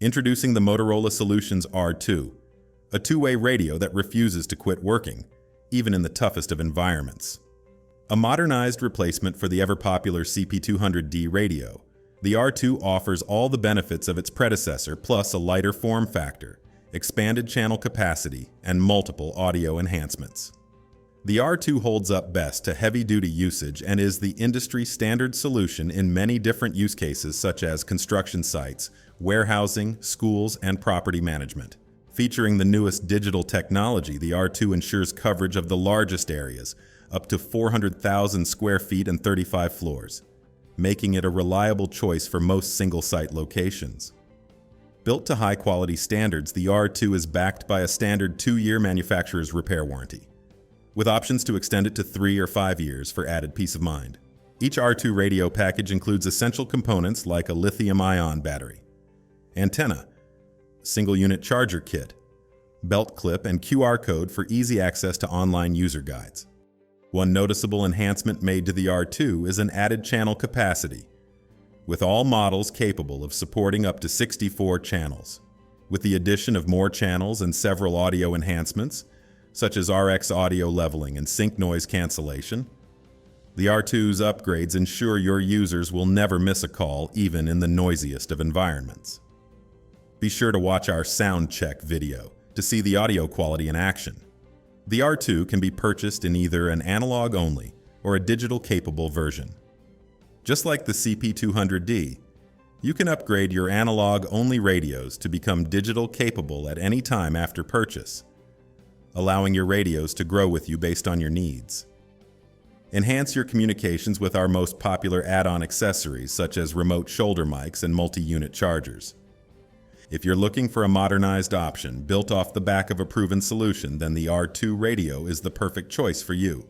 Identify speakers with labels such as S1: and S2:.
S1: Introducing the Motorola Solutions R2, a two-way radio that refuses to quit working, even in the toughest of environments. A modernized replacement for the ever-popular CP200d radio, the R2 offers all the benefits of its predecessor plus a lighter form factor, expanded channel capacity, and multiple audio enhancements. The R2 holds up best to heavy-duty usage and is the industry-standard solution in many different use cases such as construction sites, warehousing, schools, and property management. Featuring the newest digital technology, the R2 ensures coverage of the largest areas, up to 400,000 square feet and 35 floors, making it a reliable choice for most single-site locations. Built to high-quality standards, the R2 is backed by a standard 2-year manufacturer's repair warranty, with options to extend it to 3 or 5 years for added peace of mind. Each R2 radio package includes essential components like a lithium-ion battery, antenna, single-unit charger kit, belt clip, and QR code for easy access to online user guides. One noticeable enhancement made to the R2 is an added channel capacity, with all models capable of supporting up to 64 channels. With the addition of more channels and several audio enhancements, such as RX audio leveling and sync noise cancellation, the R2's upgrades ensure your users will never miss a call even in the noisiest of environments. Be sure to watch our sound check video to see the audio quality in action. The R2 can be purchased in either an analog-only or a digital-capable version. Just like the CP200d, you can upgrade your analog-only radios to become digital-capable at any time after purchase, allowing your radios to grow with you based on your needs. Enhance your communications with our most popular add-on accessories such as remote shoulder mics and multi-unit chargers. If you're looking for a modernized option built off the back of a proven solution, then the R2 radio is the perfect choice for you.